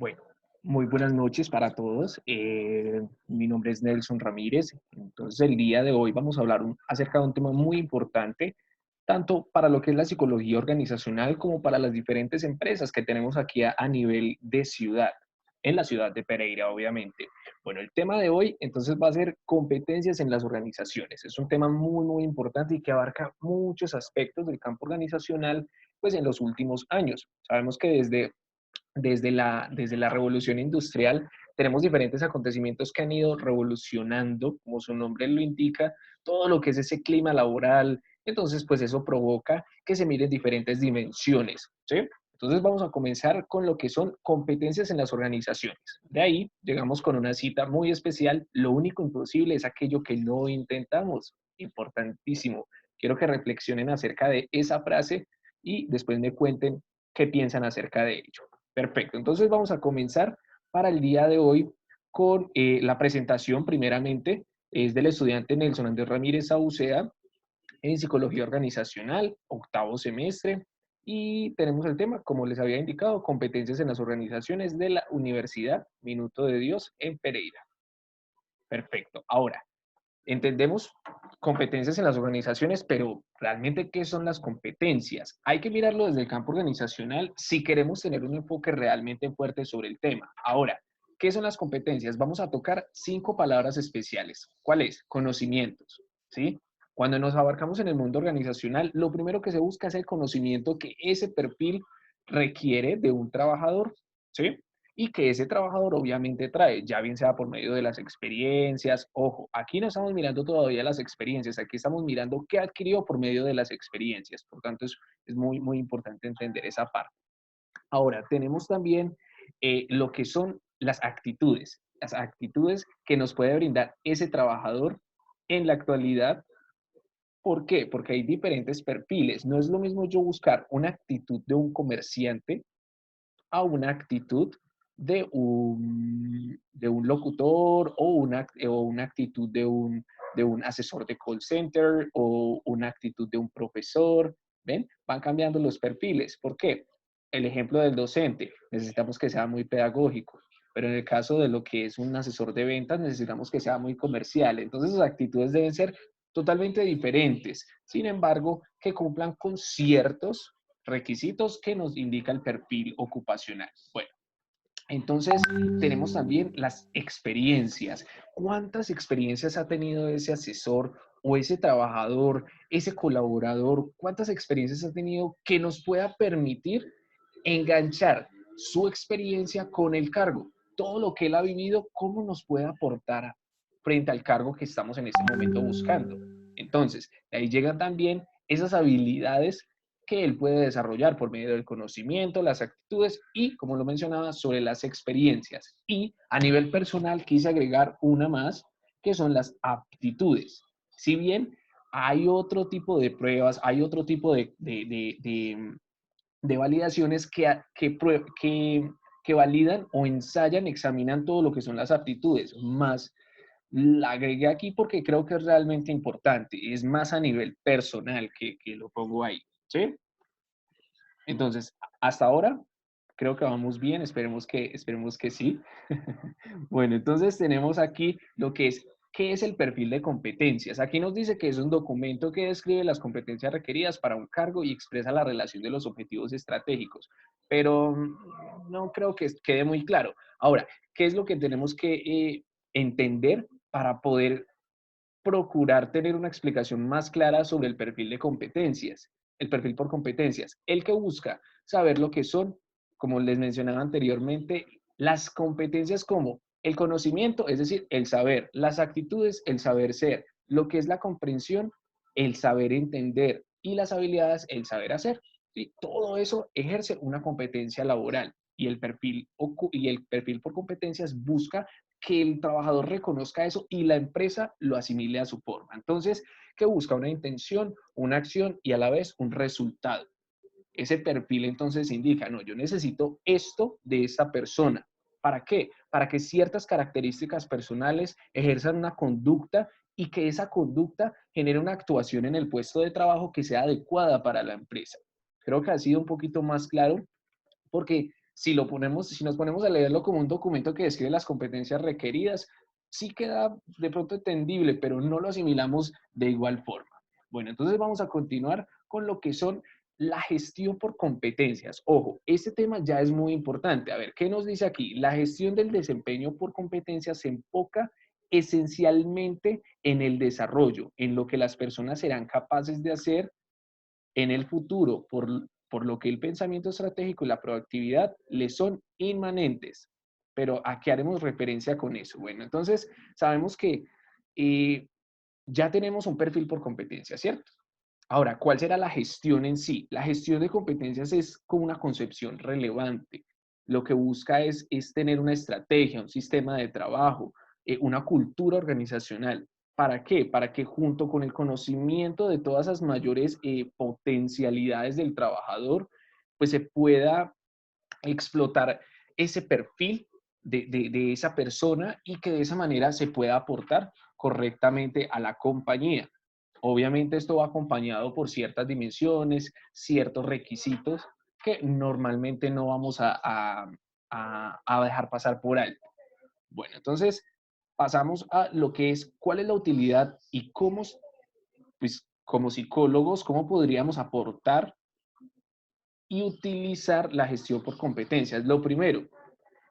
Bueno, muy buenas noches para todos. Mi nombre es Nelson Ramírez. Entonces, el día de hoy vamos a hablar acerca de un tema muy importante, tanto para lo que es la psicología organizacional como para las diferentes empresas que tenemos aquí a nivel de ciudad, en la ciudad de Pereira, obviamente. Bueno, el tema de hoy entonces va a ser competencias en las organizaciones. Es un tema muy, muy importante y que abarca muchos aspectos del campo organizacional, pues en los últimos años. Sabemos que desde la revolución industrial, tenemos diferentes acontecimientos que han ido revolucionando, como su nombre lo indica, todo lo que es ese clima laboral. Entonces, pues eso provoca que se miren diferentes dimensiones, ¿sí? Entonces vamos a comenzar con lo que son competencias en las organizaciones. De ahí llegamos con una cita muy especial. Lo único imposible es aquello que no intentamos. Importantísimo. Quiero que reflexionen acerca de esa frase y después me cuenten qué piensan acerca de ello. Perfecto, entonces vamos a comenzar para el día de hoy con la presentación, primeramente, es del estudiante Nelson Andrés Ramírez Sauceda en Psicología Organizacional, octavo semestre, y tenemos el tema, como les había indicado, competencias en las organizaciones de la Universidad Minuto de Dios en Pereira. Perfecto, ahora, entendemos competencias en las organizaciones, pero realmente, ¿qué son las competencias? Hay que mirarlo desde el campo organizacional si queremos tener un enfoque realmente fuerte sobre el tema. Ahora, ¿qué son las competencias? Vamos a tocar 5 palabras especiales. ¿Cuál es? Conocimientos, ¿sí? Cuando nos abarcamos en el mundo organizacional, lo primero que se busca es el conocimiento que ese perfil requiere de un trabajador, ¿sí? Y que ese trabajador obviamente trae, ya bien sea por medio de las experiencias. Ojo, aquí no estamos mirando todavía las experiencias, aquí estamos mirando qué adquirió por medio de las experiencias. Por tanto, es muy, muy importante entender esa parte. Ahora, tenemos también lo que son las actitudes que nos puede brindar ese trabajador en la actualidad. ¿Por qué? Porque hay diferentes perfiles. No es lo mismo yo buscar una actitud de un comerciante a una actitud de un locutor o una actitud de un asesor de call center o una actitud de un profesor. ¿Ven? Van cambiando los perfiles. ¿Por qué? El ejemplo del docente, necesitamos que sea muy pedagógico, pero en el caso de lo que es un asesor de ventas, necesitamos que sea muy comercial. Entonces, las actitudes deben ser totalmente diferentes. Sin embargo, que cumplan con ciertos requisitos que nos indica el perfil ocupacional. Bueno, entonces tenemos también las experiencias. ¿Cuántas experiencias ha tenido ese asesor o ese trabajador, ese colaborador? ¿Cuántas experiencias ha tenido que nos pueda permitir enganchar su experiencia con el cargo? Todo lo que él ha vivido, ¿cómo nos puede aportar frente al cargo que estamos en este momento buscando? Entonces, de ahí llegan también esas habilidades que él puede desarrollar por medio del conocimiento, las actitudes y, como lo mencionaba, sobre las experiencias. Y a nivel personal quise agregar una más, que son las aptitudes. Si bien hay otro tipo de pruebas, hay otro tipo de validaciones que validan o ensayan, examinan todo lo que son las aptitudes, más la agregué aquí porque creo que es realmente importante, es más a nivel personal que lo pongo ahí, ¿sí? Entonces, hasta ahora creo que vamos bien, esperemos que sí. Bueno, entonces tenemos aquí lo que es, ¿qué es el perfil de competencias? Aquí nos dice que es un documento que describe las competencias requeridas para un cargo y expresa la relación de los objetivos estratégicos, pero no creo que quede muy claro. Ahora, ¿qué es lo que tenemos que entender para poder procurar tener una explicación más clara sobre el perfil de competencias, el perfil por competencias, el que busca saber lo que son, como les mencionaba anteriormente, las competencias como el conocimiento, es decir, el saber, las actitudes, el saber ser, lo que es la comprensión, el saber entender y las habilidades, el saber hacer. ¿Sí? Todo eso ejerce una competencia laboral y el perfil por competencias busca que el trabajador reconozca eso y la empresa lo asimile a su forma. Entonces, que busca una intención, una acción y a la vez un resultado. Ese perfil entonces indica, no, yo necesito esto de esta persona. ¿Para qué? Para que ciertas características personales ejerzan una conducta y que esa conducta genere una actuación en el puesto de trabajo que sea adecuada para la empresa. Creo que ha sido un poquito más claro porque si nos ponemos a leerlo como un documento que describe las competencias requeridas, sí queda de pronto entendible, pero no lo asimilamos de igual forma. Bueno, entonces vamos a continuar con lo que son la gestión por competencias. Ojo, este tema ya es muy importante. A ver, ¿qué nos dice aquí? La gestión del desempeño por competencias se enfoca esencialmente en el desarrollo, en lo que las personas serán capaces de hacer en el futuro, por lo que el pensamiento estratégico y la proactividad le son inmanentes. Pero ¿a qué haremos referencia con eso? Bueno, entonces sabemos que eh, ya tenemos un perfil por competencia, ¿cierto? Ahora, ¿cuál será la gestión en sí? La gestión de competencias es como una concepción relevante. Lo que busca es tener una estrategia, un sistema de trabajo, una cultura organizacional. ¿Para qué? Para que junto con el conocimiento de todas esas mayores potencialidades del trabajador, pues se pueda explotar ese perfil de esa persona y que de esa manera se pueda aportar correctamente a la compañía. Obviamente esto va acompañado por ciertas dimensiones, ciertos requisitos que normalmente no vamos a dejar pasar por alto. Bueno, entonces pasamos a lo que es cuál es la utilidad y cómo, pues como psicólogos, cómo podríamos aportar y utilizar la gestión por competencias. Lo primero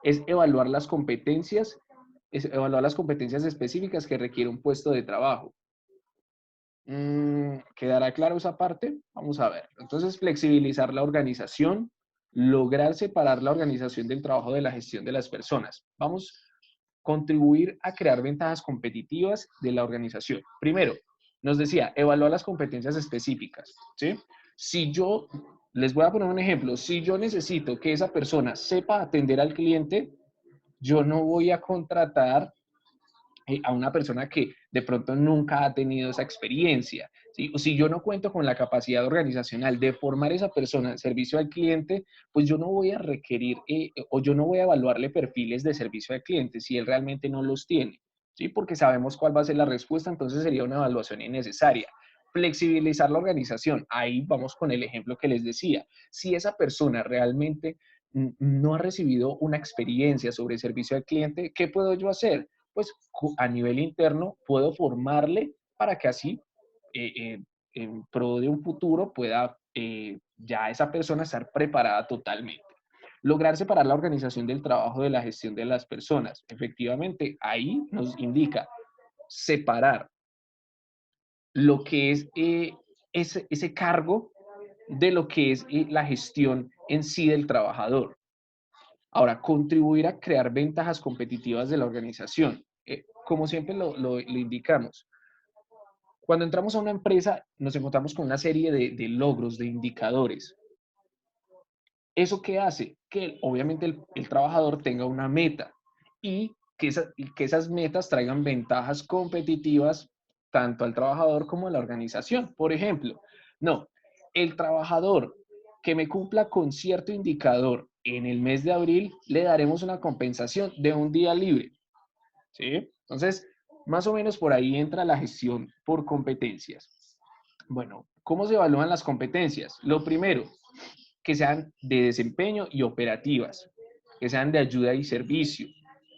es evaluar las competencias específicas que requiere un puesto de trabajo. ¿Quedará claro esa parte? Vamos a ver. Entonces, flexibilizar la organización, lograr separar la organización del trabajo de la gestión de las personas. Vamos a contribuir a crear ventajas competitivas de la organización. Primero, nos decía, evaluar las competencias específicas, ¿sí? Si yo, les voy a poner un ejemplo, si yo necesito que esa persona sepa atender al cliente, yo no voy a contratar a una persona que de pronto nunca ha tenido esa experiencia. ¿Sí? O si yo no cuento con la capacidad organizacional de formar esa persona en servicio al cliente, pues yo no voy a requerir o yo no voy a evaluarle perfiles de servicio al cliente si él realmente no los tiene. ¿Sí? Porque sabemos cuál va a ser la respuesta, entonces sería una evaluación innecesaria. Flexibilizar la organización. Ahí vamos con el ejemplo que les decía. Si esa persona realmente no ha recibido una experiencia sobre servicio al cliente, ¿qué puedo yo hacer? Pues a nivel interno puedo formarle para que así, eh, eh, en pro de un futuro, pueda ya esa persona estar preparada totalmente. Lograr separar la organización del trabajo de la gestión de las personas. Efectivamente, ahí nos indica separar lo que es ese cargo de lo que es la gestión en sí del trabajador. Ahora, contribuir a crear ventajas competitivas de la organización. Como siempre lo indicamos, cuando entramos a una empresa nos encontramos con una serie de logros, de indicadores. ¿Eso qué hace? Que obviamente el trabajador tenga una meta y que esas metas traigan ventajas competitivas tanto al trabajador como a la organización. Por ejemplo, no, el trabajador que me cumpla con cierto indicador en el mes de abril, le daremos una compensación de un día libre. ¿Sí? Entonces, más o menos por ahí entra la gestión por competencias. Bueno, ¿cómo se evalúan las competencias? Lo primero, que sean de desempeño y operativas, que sean de ayuda y servicio,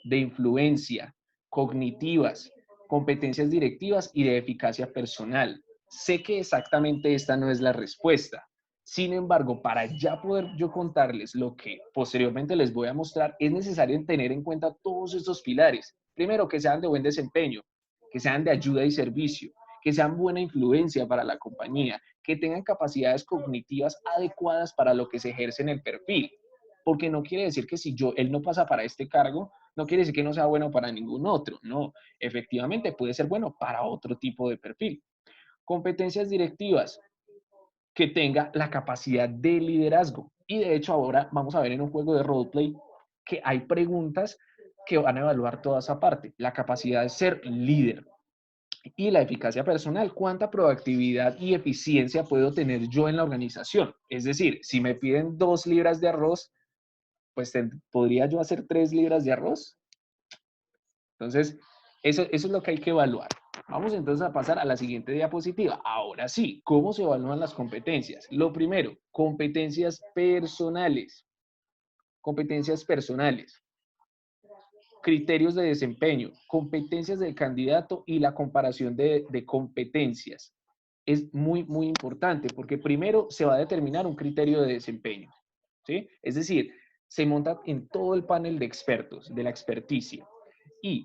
de influencia, cognitivas, competencias directivas y de eficacia personal. Sé que exactamente esta no es la respuesta. Sin embargo, para ya poder yo contarles lo que posteriormente les voy a mostrar, es necesario tener en cuenta todos estos pilares. Primero, que sean de buen desempeño, que sean de ayuda y servicio, que sean buena influencia para la compañía, que tengan capacidades cognitivas adecuadas para lo que se ejerce en el perfil. Porque no quiere decir que si él no pasa para este cargo, no quiere decir que no sea bueno para ningún otro. No, efectivamente puede ser bueno para otro tipo de perfil. Competencias directivas, que tenga la capacidad de liderazgo. Y de hecho ahora vamos a ver en un juego de roleplay que hay preguntas que van a evaluar toda esa parte. La capacidad de ser líder, y la eficacia personal. ¿Cuánta proactividad y eficiencia puedo tener yo en la organización? Es decir, si me piden 2 libras de arroz, pues podría yo hacer 3 libras de arroz. Entonces, eso es lo que hay que evaluar. Vamos entonces a pasar a la siguiente diapositiva. Ahora sí, ¿cómo se evalúan las competencias? Lo primero, competencias personales. competencias personales, criterios de desempeño, competencias del candidato y la comparación de competencias. Es muy, muy importante porque primero se va a determinar un criterio de desempeño, ¿sí? Es decir, se monta en todo el panel de expertos, de la experticia. Y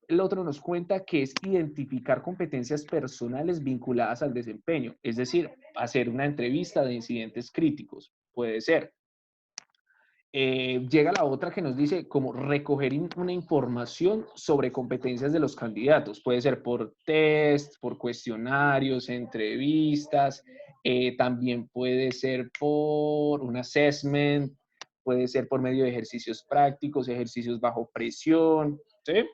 el otro nos cuenta que es identificar competencias personales vinculadas al desempeño, es decir, hacer una entrevista de incidentes críticos, puede ser. Llega la otra que nos dice cómo recoger una información sobre competencias de los candidatos. Puede ser por test, por cuestionarios, entrevistas, también puede ser por un assessment, puede ser por medio de ejercicios prácticos, ejercicios bajo presión, ¿sí?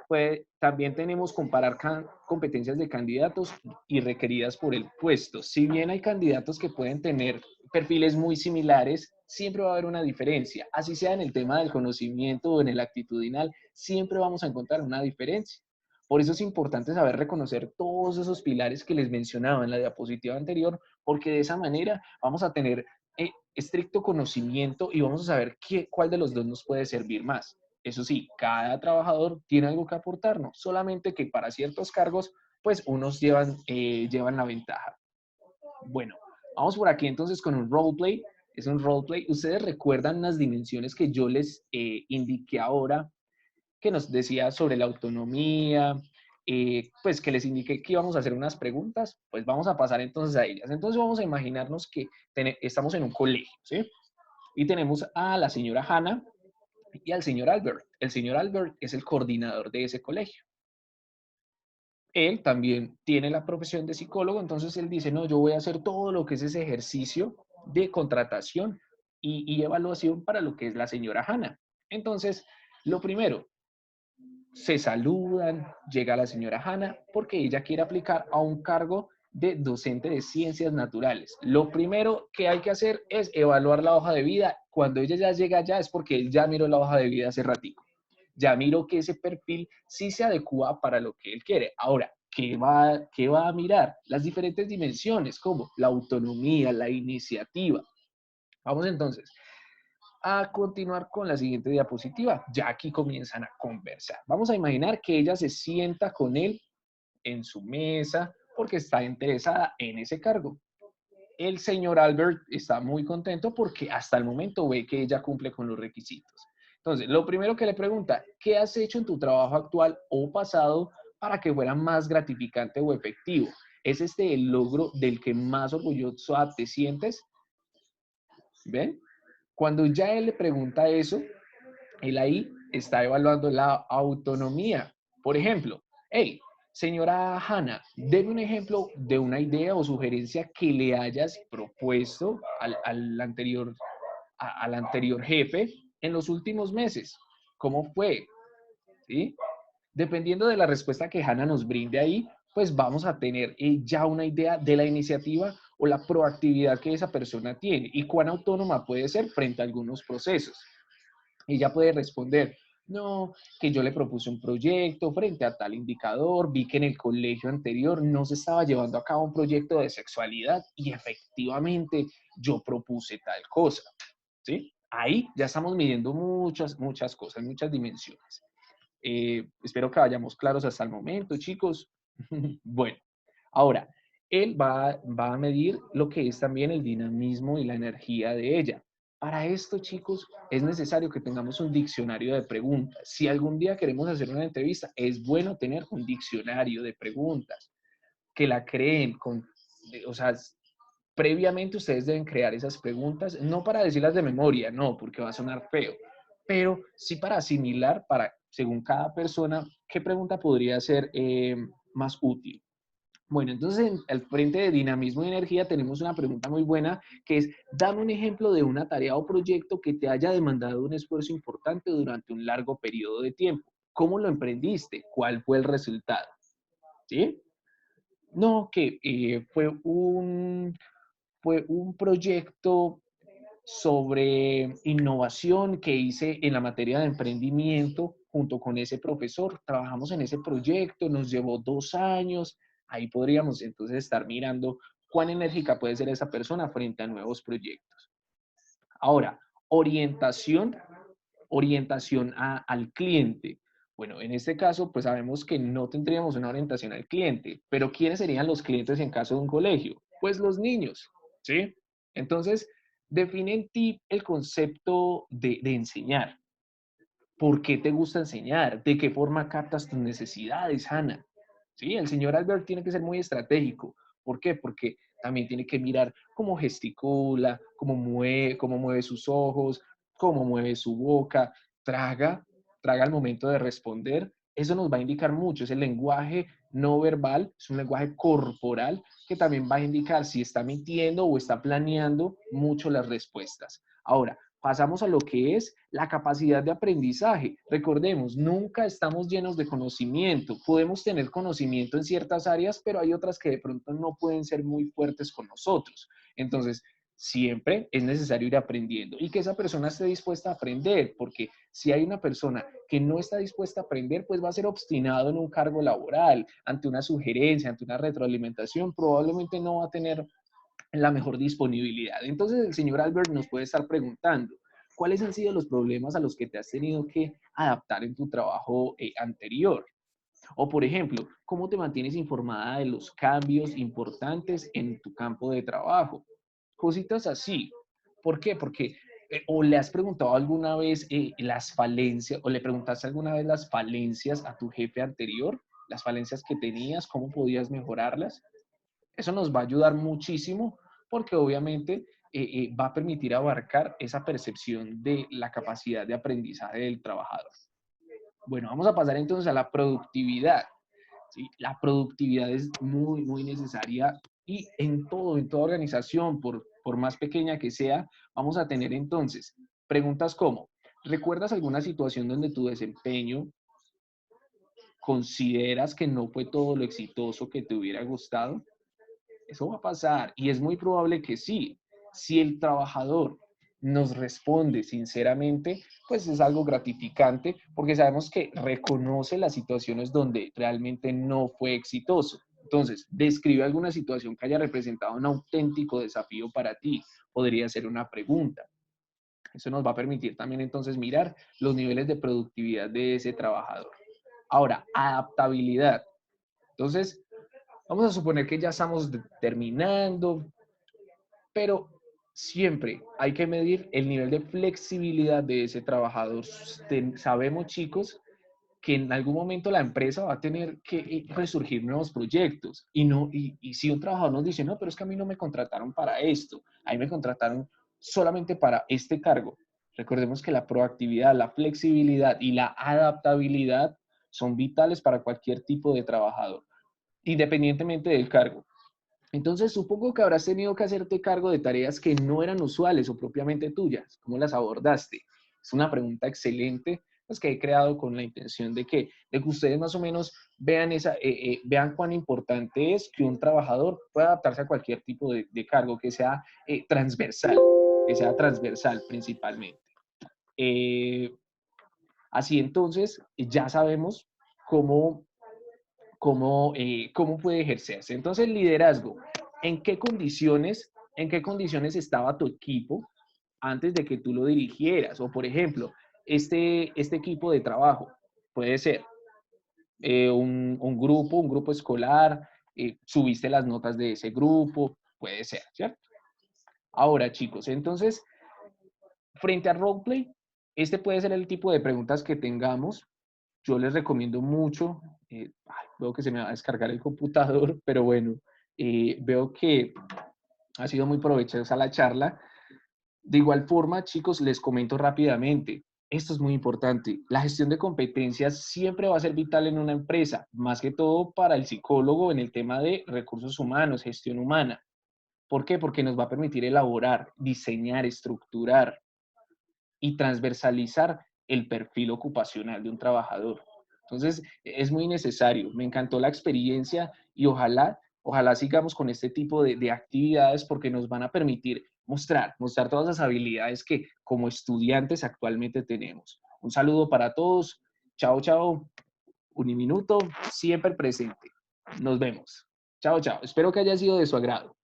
Pues también tenemos comparar competencias de candidatos y requeridas por el puesto. Si bien hay candidatos que pueden tener perfiles muy similares, siempre va a haber una diferencia. Así sea en el tema del conocimiento o en el actitudinal, siempre vamos a encontrar una diferencia. Por eso es importante saber reconocer todos esos pilares que les mencionaba en la diapositiva anterior, porque de esa manera vamos a tener estricto conocimiento y vamos a saber cuál de los dos nos puede servir más. Eso sí, cada trabajador tiene algo que aportarnos, solamente que para ciertos cargos, pues unos llevan la ventaja. Bueno, vamos por aquí entonces con un roleplay. Es un roleplay. Ustedes recuerdan las dimensiones que yo les indiqué ahora, que nos decía sobre la autonomía, pues que les indiqué que íbamos a hacer unas preguntas, pues vamos a pasar entonces a ellas. Entonces vamos a imaginarnos que estamos en un colegio, ¿sí? Y tenemos a la señora Hannah y al señor Albert. El señor Albert es el coordinador de ese colegio. Él también tiene la profesión de psicólogo, entonces él dice, no, yo voy a hacer todo lo que es ese ejercicio de contratación y evaluación para lo que es la señora Hannah. Entonces, lo primero, se saludan, llega la señora Hannah porque ella quiere aplicar a un cargo de docente de ciencias naturales. Lo primero que hay que hacer es evaluar la hoja de vida. Cuando ella ya llega allá es porque él ya miró la hoja de vida hace ratito. Ya miró que ese perfil sí se adecua para lo que él quiere. Ahora, qué va a mirar? Las diferentes dimensiones, como la autonomía, la iniciativa. Vamos entonces a continuar con la siguiente diapositiva. Ya aquí comienzan a conversar. Vamos a imaginar que ella se sienta con él en su mesa porque está interesada en ese cargo. El señor Albert está muy contento porque hasta el momento ve que ella cumple con los requisitos. Entonces, lo primero que le pregunta, ¿qué has hecho en tu trabajo actual o pasado para que fuera más gratificante o efectivo? ¿Es este el logro del que más orgulloso te sientes? ¿Ven? Cuando ya él le pregunta eso, él ahí está evaluando la autonomía. Por ejemplo, hey, señora Hanna, deme un ejemplo de una idea o sugerencia que le hayas propuesto al anterior jefe en los últimos meses. ¿Cómo fue? ¿Sí? Dependiendo de la respuesta que Hanna nos brinde ahí, pues vamos a tener ya una idea de la iniciativa o la proactividad que esa persona tiene y cuán autónoma puede ser frente a algunos procesos. Ella puede responder, no, que yo le propuse un proyecto frente a tal indicador, vi que en el colegio anterior no se estaba llevando a cabo un proyecto de sexualidad y efectivamente yo propuse tal cosa, ¿sí? Ahí ya estamos midiendo muchas cosas, muchas dimensiones. Espero que vayamos claros hasta el momento, chicos. Bueno, ahora, él va a medir lo que es también el dinamismo y la energía de ella. Para esto, chicos, es necesario que tengamos un diccionario de preguntas. Si algún día queremos hacer una entrevista, es bueno tener un diccionario de preguntas, que la creen o sea, previamente ustedes deben crear esas preguntas, no para decirlas de memoria, no, porque va a sonar feo, pero sí para asimilar, para, según cada persona, qué pregunta podría ser más útil. Bueno, entonces en el frente de dinamismo y energía tenemos una pregunta muy buena que es, dame un ejemplo de una tarea o proyecto que te haya demandado un esfuerzo importante durante un largo periodo de tiempo. ¿Cómo lo emprendiste? ¿Cuál fue el resultado? ¿Sí? No, que fue un proyecto sobre innovación que hice en la materia de emprendimiento junto con ese profesor. Trabajamos en ese proyecto, nos llevó 2 años. Ahí podríamos entonces estar mirando cuán enérgica puede ser esa persona frente a nuevos proyectos. Ahora, Orientación, al cliente. Bueno, en este caso, pues sabemos que no tendríamos una orientación al cliente, pero ¿quiénes serían los clientes en caso de un colegio? Pues los niños, ¿sí? Entonces, define en ti el concepto de enseñar. ¿Por qué te gusta enseñar? ¿De qué forma captas tus necesidades, Hannah? Sí, el señor Albert tiene que ser muy estratégico. ¿Por qué? Porque también tiene que mirar cómo gesticula, cómo mueve sus ojos, cómo mueve su boca, traga, traga al momento de responder. Eso nos va a indicar mucho. Es el lenguaje no verbal, es un lenguaje corporal que también va a indicar si está mintiendo o está planeando mucho las respuestas. Ahora, pasamos a lo que es la capacidad de aprendizaje. Recordemos, nunca estamos llenos de conocimiento. Podemos tener conocimiento en ciertas áreas, pero hay otras que de pronto no pueden ser muy fuertes con nosotros. Entonces, siempre es necesario ir aprendiendo y que esa persona esté dispuesta a aprender, porque si hay una persona que no está dispuesta a aprender, pues va a ser obstinado en un cargo laboral, ante una sugerencia, ante una retroalimentación, probablemente no va a tener la mejor disponibilidad. Entonces el señor Albert nos puede estar preguntando, ¿cuáles han sido los problemas a los que te has tenido que adaptar en tu trabajo anterior? O, por ejemplo, ¿cómo te mantienes informada de los cambios importantes en tu campo de trabajo? Cositas así. ¿Por qué? Porque, o le has preguntado alguna vez las falencias, o le preguntaste alguna vez las falencias a tu jefe anterior, las falencias que tenías, cómo podías mejorarlas. Eso nos va a ayudar muchísimo porque obviamente va a permitir abarcar esa percepción de la capacidad de aprendizaje del trabajador. Bueno, vamos a pasar entonces a la productividad. ¿Sí? La productividad es muy, muy necesaria y en toda organización, por más pequeña que sea, vamos a tener entonces preguntas como, ¿recuerdas alguna situación donde tu desempeño consideras que no fue todo lo exitoso que te hubiera gustado? Eso va a pasar y es muy probable que sí. Si el trabajador nos responde sinceramente, pues es algo gratificante porque sabemos que reconoce las situaciones donde realmente no fue exitoso. Entonces, describe alguna situación que haya representado un auténtico desafío para ti. Podría ser una pregunta. Eso nos va a permitir también entonces mirar los niveles de productividad de ese trabajador. Ahora, adaptabilidad. Entonces, vamos a suponer que ya estamos terminando, pero siempre hay que medir el nivel de flexibilidad de ese trabajador. Sabemos, chicos, que en algún momento la empresa va a tener que resurgir nuevos proyectos y si un trabajador nos dice, no, pero es que a mí no me contrataron para esto, a mí me contrataron solamente para este cargo. Recordemos que la proactividad, la flexibilidad y la adaptabilidad son vitales para cualquier tipo de trabajador, independientemente del cargo. Entonces, supongo que habrás tenido que hacerte cargo de tareas que no eran usuales o propiamente tuyas. ¿Cómo las abordaste? Es una pregunta excelente, pues que he creado con la intención de que ustedes más o menos vean, vean cuán importante es que un trabajador pueda adaptarse a cualquier tipo de cargo, que sea transversal principalmente. Eh, Así entonces, ya sabemos cómo cómo puede ejercerse. Entonces, liderazgo, en qué condiciones estaba tu equipo antes de que tú lo dirigieras? O, por ejemplo, este equipo de trabajo puede ser un grupo escolar, subiste las notas de ese grupo, puede ser, ¿cierto? Ahora, chicos, entonces, frente a roleplay, este puede ser el tipo de preguntas que tengamos. Yo les recomiendo mucho, veo que se me va a descargar el computador, pero bueno, veo que ha sido muy provechosa la charla. De igual forma, chicos, les comento rápidamente, esto es muy importante, la gestión de competencias siempre va a ser vital en una empresa, más que todo para el psicólogo en el tema de recursos humanos, gestión humana. ¿Por qué? Porque nos va a permitir elaborar, diseñar, estructurar y transversalizar el perfil ocupacional de un trabajador. Entonces, es muy necesario. Me encantó la experiencia y ojalá sigamos con este tipo de actividades porque nos van a permitir mostrar todas las habilidades que como estudiantes actualmente tenemos. Un saludo para todos. Chao, chao. Uniminuto, siempre presente. Nos vemos. Chao, chao. Espero que haya sido de su agrado.